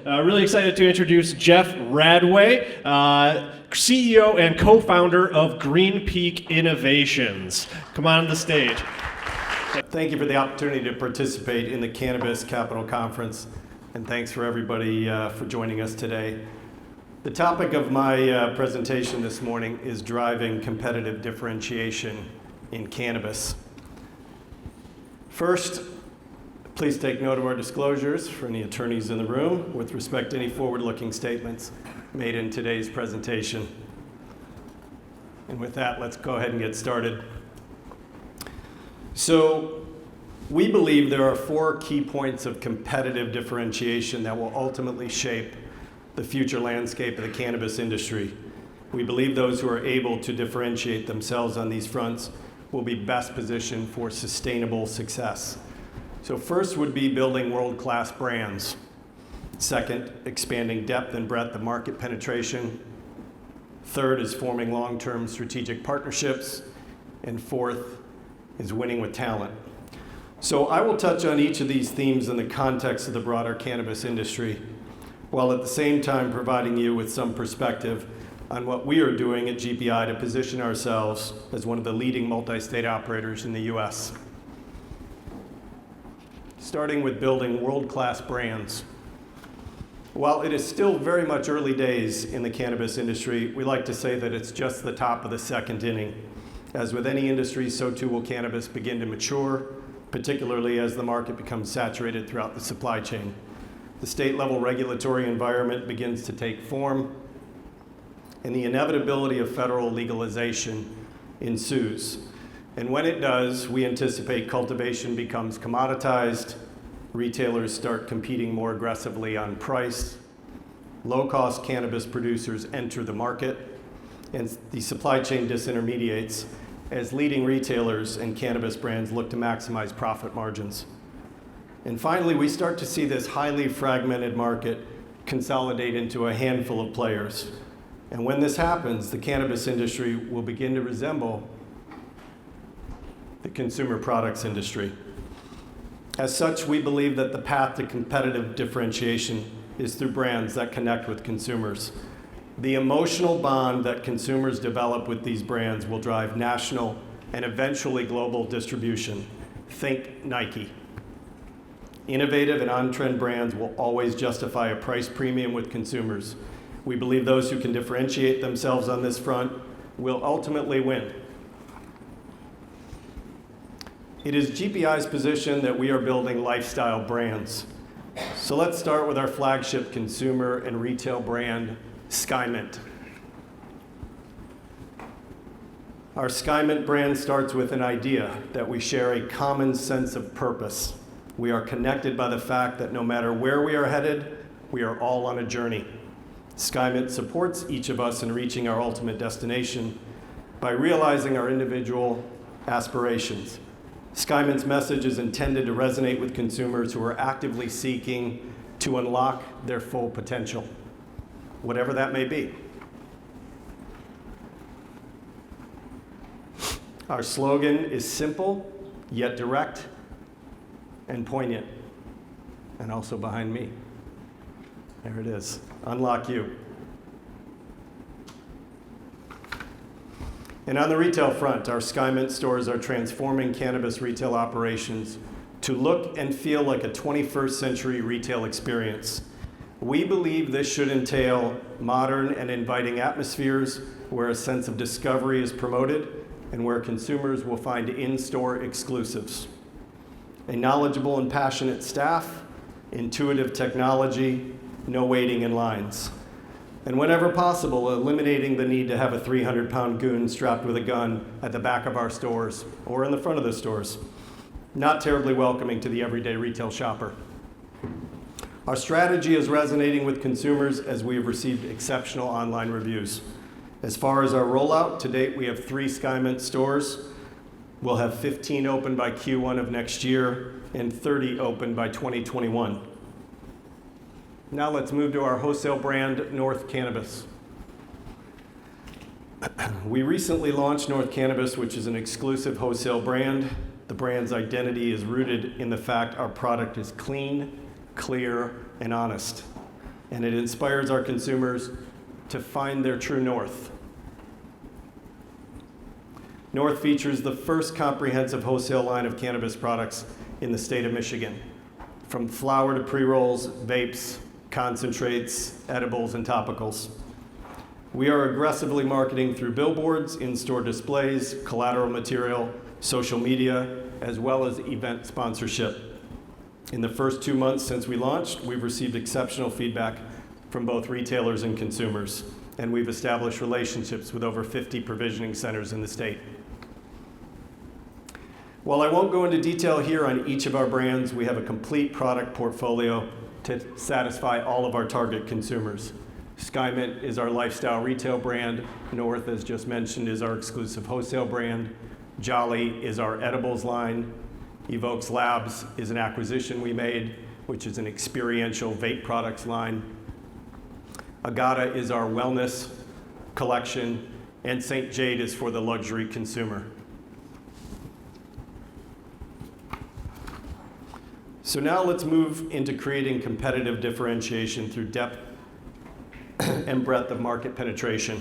Really excited to introduce Jeff Radway, CEO and co-founder of Green Peak Innovations. Come on the stage. Thank you for the opportunity to participate in the Cannabis Capital Conference, and thanks for everybody for joining us today. The topic of my presentation this morning is driving competitive differentiation in cannabis. First, please take note of our disclosures for any attorneys in the room with respect to any forward-looking statements made in today's presentation. And with that, let's go ahead and get started. So, we believe there are 4 key points of competitive differentiation that will ultimately shape the future landscape of the cannabis industry. We believe those who are able to differentiate themselves on these fronts will be best positioned for sustainable success. So first would be building world-class brands. Second, expanding depth and breadth of market penetration. Third is forming long-term strategic partnerships. And fourth is winning with talent. So I will touch on each of these themes in the context of the broader cannabis industry, while at the same time providing you with some perspective on what we are doing at GPI to position ourselves as one of the leading multi-state operators in the US. Starting with building world-class brands. While it is still very much early days in the cannabis industry, we like to say that it's just the top of the second inning. As with any industry, so too will cannabis begin to mature, particularly as the market becomes saturated throughout the supply chain. The state-level regulatory environment begins to take form, and the inevitability of federal legalization ensues. And when it does, we anticipate cultivation becomes commoditized, retailers start competing more aggressively on price, low-cost cannabis producers enter the market, and the supply chain disintermediates as leading retailers and cannabis brands look to maximize profit margins. And finally, we start to see this highly fragmented market consolidate into a handful of players. And when this happens, the cannabis industry will begin to resemble the consumer products industry. As such, we believe that the path to competitive differentiation is through brands that connect with consumers. The emotional bond that consumers develop with these brands will drive national and eventually global distribution. Think Nike. Innovative and on-trend brands will always justify a price premium with consumers. We believe those who can differentiate themselves on this front will ultimately win. It is GPI's position that we are building lifestyle brands. So let's start with our flagship consumer and retail brand, SkyMed. Our SkyMed brand starts with an idea that we share a common sense of purpose. We are connected by the fact that no matter where we are headed, we are all on a journey. SkyMed supports each of us in reaching our ultimate destination by realizing our individual aspirations. SkyMed's message is intended to resonate with consumers who are actively seeking to unlock their full potential, whatever that may be. Our slogan is simple, yet direct and poignant, and also behind me. There it is, unlock you. And on the retail front, our SkyMed stores are transforming cannabis retail operations to look and feel like a 21st century retail experience. We believe this should entail modern and inviting atmospheres where a sense of discovery is promoted and where consumers will find in-store exclusives. A knowledgeable and passionate staff, intuitive technology, no waiting in lines. And whenever possible, eliminating the need to have a 300-pound goon strapped with a gun at the back of our stores or in the front of the stores. Not terribly welcoming to the everyday retail shopper. Our strategy is resonating with consumers as we have received exceptional online reviews. As far as our rollout, to date we have 3 SkyMed stores. We'll have 15 open by Q1 of next year and 30 open by 2021. Now let's move to our wholesale brand, North Cannabis. We recently launched North Cannabis, which is an exclusive wholesale brand. The brand's identity is rooted in the fact our product is clean, clear, and honest. and it inspires our consumers to find their true north. North features the first comprehensive wholesale line of cannabis products in the state of Michigan, from flower to pre-rolls, vapes, concentrates, edibles, and topicals. We are aggressively marketing through billboards, in-store displays, collateral material, social media, as well as event sponsorship. In the first 2 months since we launched, we've received exceptional feedback from both retailers and consumers, and we've established relationships with over 50 provisioning centers in the state. While I won't go into detail here on each of our brands, we have a complete product portfolio to satisfy all of our target consumers. SkyMed is our lifestyle retail brand. North, as just mentioned, is our exclusive wholesale brand. Jolly is our edibles line. Evokes Labs is an acquisition we made, which is an experiential vape products line. Agata is our wellness collection, and St. Jade is for the luxury consumer. So now let's move into creating competitive differentiation through depth and breadth of market penetration.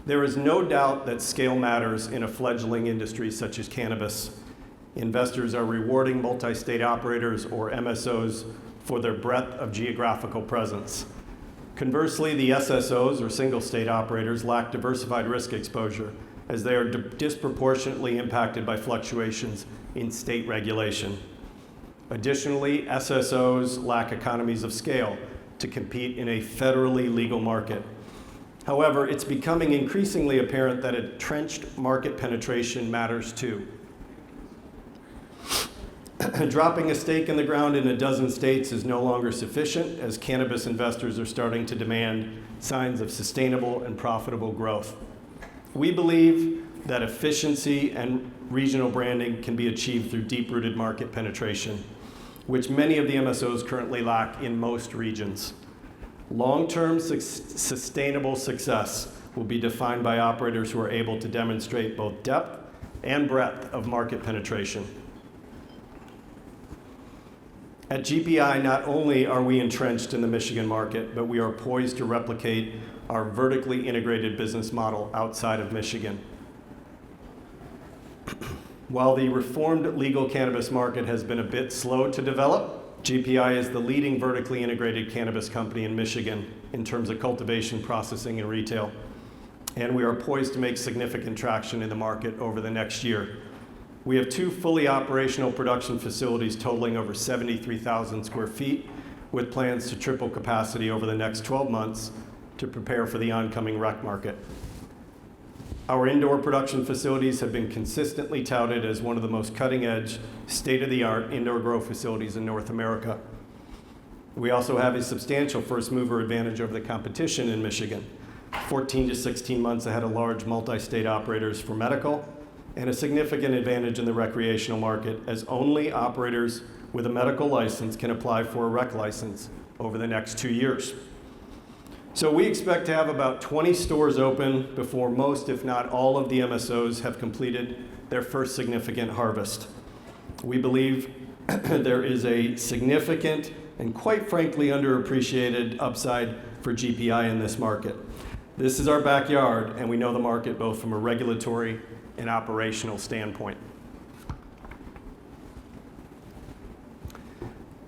There is no doubt that scale matters in a fledgling industry such as cannabis. Investors are rewarding multi-state operators, or MSOs, for their breadth of geographical presence. Conversely, the SSOs, or single-state operators, lack diversified risk exposure, as they are disproportionately impacted by fluctuations in state regulation. Additionally, SSOs lack economies of scale to compete in a federally legal market. However, it's becoming increasingly apparent that entrenched market penetration matters too. Dropping a stake in the ground in a dozen states is no longer sufficient, as cannabis investors are starting to demand signs of sustainable and profitable growth. We believe that efficiency and regional branding can be achieved through deep-rooted market penetration, which many of the MSOs currently lack in most regions. Long-term sustainable success will be defined by operators who are able to demonstrate both depth and breadth of market penetration. At GPI, not only are we entrenched in the Michigan market, but we are poised to replicate our vertically integrated business model outside of Michigan. While the reformed legal cannabis market has been a bit slow to develop, GPI is the leading vertically integrated cannabis company in Michigan in terms of cultivation, processing, and retail. And we are poised to make significant traction in the market over the next year. We have 2 fully operational production facilities totaling over 73,000 square feet, with plans to triple capacity over the next 12 months to prepare for the oncoming rec market. Our indoor production facilities have been consistently touted as one of the most cutting-edge, state-of-the-art indoor grow facilities in North America. We also have a substantial first-mover advantage over the competition in Michigan, 14 to 16 months ahead of large multi-state operators for medical, and a significant advantage in the recreational market, as only operators with a medical license can apply for a rec license over the next 2 years. So we expect to have about 20 stores open before most, if not all, of the MSOs have completed their first significant harvest. We believe there is a significant and quite frankly underappreciated upside for GPI in this market. This is our backyard, and we know the market both from a regulatory and operational standpoint.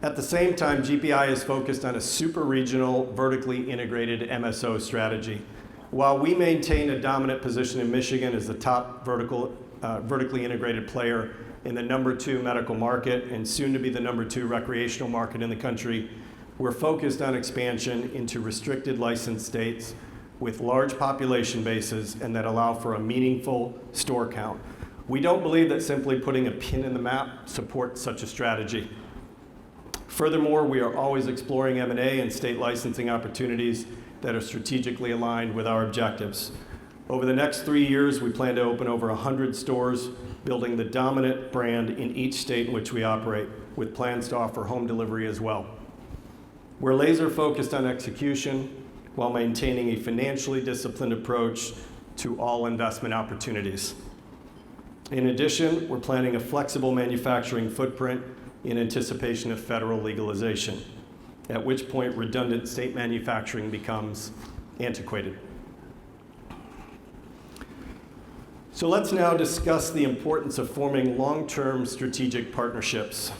At the same time, GPI is focused on a super regional, vertically integrated MSO strategy. While we maintain a dominant position in Michigan as the top vertically integrated player in the #2 medical market and soon to be the #2 recreational market in the country, we're focused on expansion into restricted license states with large population bases and that allow for a meaningful store count. We don't believe that simply putting a pin in the map supports such a strategy. Furthermore, we are always exploring M&A and state licensing opportunities that are strategically aligned with our objectives. Over the next 3 years, we plan to open over 100 stores, building the dominant brand in each state in which we operate, with plans to offer home delivery as well. We're laser focused on execution while maintaining a financially disciplined approach to all investment opportunities. In addition, we're planning a flexible manufacturing footprint in anticipation of federal legalization. at which point redundant state manufacturing becomes antiquated. So let's now discuss the importance of forming long-term strategic partnerships.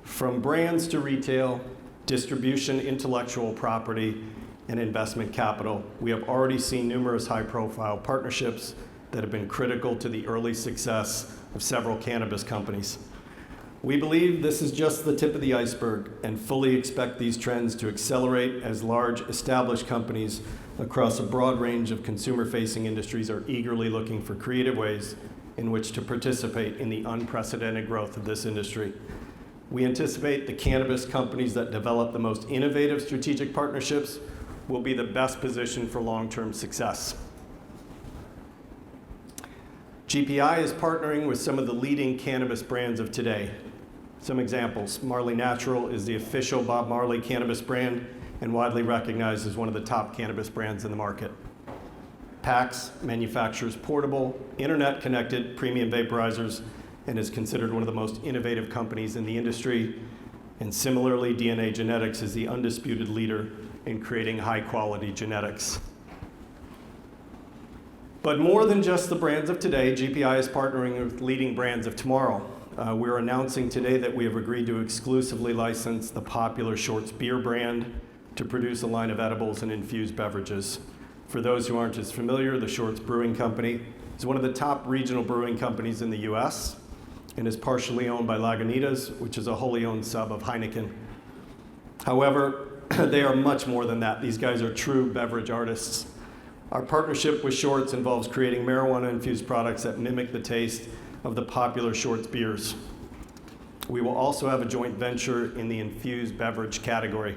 From brands to retail, distribution, intellectual property, and investment capital, we have already seen numerous high-profile partnerships that have been critical to the early success of several cannabis companies. We believe this is just the tip of the iceberg and fully expect these trends to accelerate as large established companies across a broad range of consumer-facing industries are eagerly looking for creative ways in which to participate in the unprecedented growth of this industry. We anticipate the cannabis companies that develop the most innovative strategic partnerships will be the best positioned for long-term success. GPI is partnering with some of the leading cannabis brands of today. Some examples: Marley Natural is the official Bob Marley cannabis brand and widely recognized as one of the top cannabis brands in the market. PAX manufactures portable, internet-connected premium vaporizers and is considered one of the most innovative companies in the industry. And similarly, DNA Genetics is the undisputed leader in creating high-quality genetics. But more than just the brands of today, GPI is partnering with leading brands of tomorrow. We're announcing today that we have agreed to exclusively license the popular Shorts beer brand to produce a line of edibles and infused beverages. For those who aren't as familiar, the Shorts Brewing Company is one of the top regional brewing companies in the US and is partially owned by Lagunitas, which is a wholly owned sub of Heineken. However, they are much more than that. These guys are true beverage artists. Our partnership with Shorts involves creating marijuana-infused products that mimic the taste of the popular Shorts beers. We will also have a joint venture in the infused beverage category.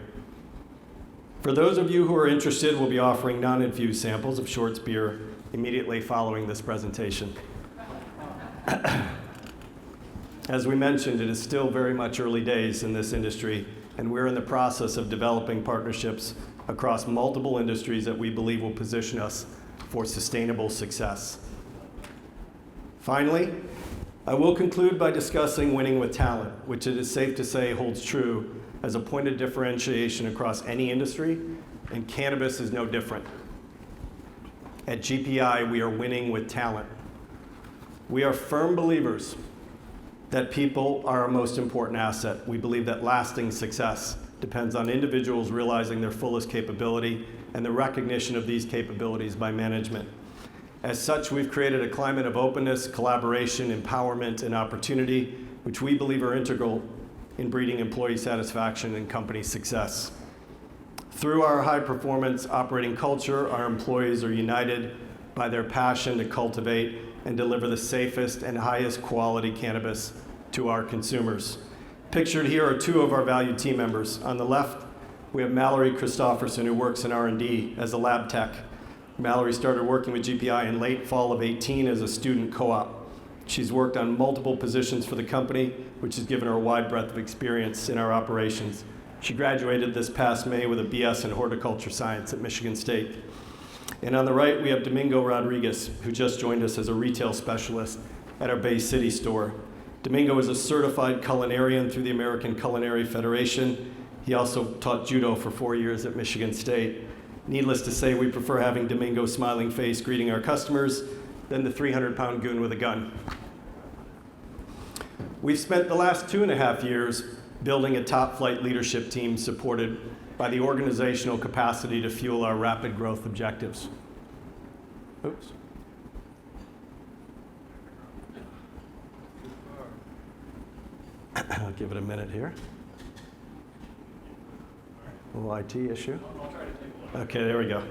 For those of you who are interested, we'll be offering non-infused samples of Shorts beer immediately following this presentation. As we mentioned, it is still very much early days in this industry, and we're in the process of developing partnerships across multiple industries that we believe will position us for sustainable success. Finally, I will conclude by discussing winning with talent, which it is safe to say holds true as a point of differentiation across any industry, and cannabis is no different. At GPI, we are winning with talent. We are firm believers that people are our most important asset. We believe that lasting success depends on individuals realizing their fullest capability and the recognition of these capabilities by management. As such, we've created a climate of openness, collaboration, empowerment, and opportunity, which we believe are integral in breeding employee satisfaction and company success. Through our high-performance operating culture, our employees are united by their passion to cultivate and deliver the safest and highest quality cannabis to our consumers. Pictured here are two of our valued team members. On the left, we have Mallory Christofferson, who works in R&D as a lab tech. Mallory started working with GPI in late fall of 18 as a student co-op. She's worked on multiple positions for the company, which has given her a wide breadth of experience in our operations. She graduated this past May with a BS in horticulture science at Michigan State. And on the right, we have Domingo Rodriguez, who just joined us as a retail specialist at our Bay City store. Domingo is a certified culinarian through the American Culinary Federation. He also taught judo for 4 years at Michigan State. Needless to say, we prefer having Domingo's smiling face greeting our customers than the 300-pound goon with a gun. We've spent the last 2.5 years building a top-flight leadership team supported by the organizational capacity to fuel our rapid growth objectives. Oops. I'll give it a minute here. A little IT issue. Okay, there we go.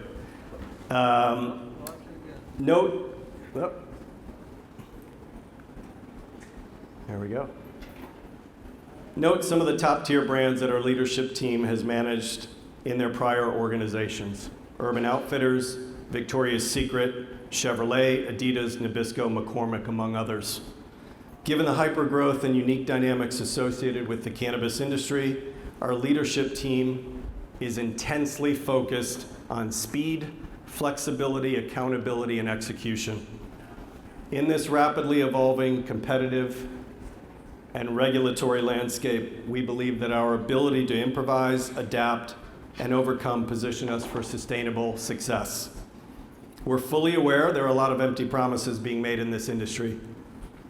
Note, oh. There we go. Note some of the top-tier brands that our leadership team has managed in their prior organizations: Urban Outfitters, Victoria's Secret, Chevrolet, Adidas, Nabisco, McCormick, among others. Given the hypergrowth and unique dynamics associated with the cannabis industry, our leadership team is intensely focused on speed, flexibility, accountability, and execution. In this rapidly evolving, competitive, and regulatory landscape, we believe that our ability to improvise, adapt, and overcome position us for sustainable success. We're fully aware there are a lot of empty promises being made in this industry.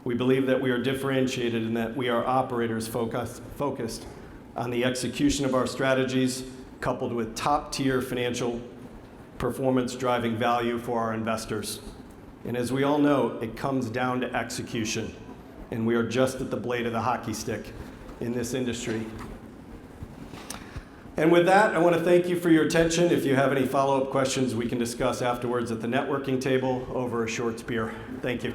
We believe that we are differentiated and that we are operators focused on the execution of our strategies, coupled with top-tier financial performance driving value for our investors. And as we all know, it comes down to execution, and we are just at the blade of the hockey stick in this industry. And with that, I want to thank you for your attention. If you have any follow-up questions, we can discuss afterwards at the networking table over a short beer. Thank you.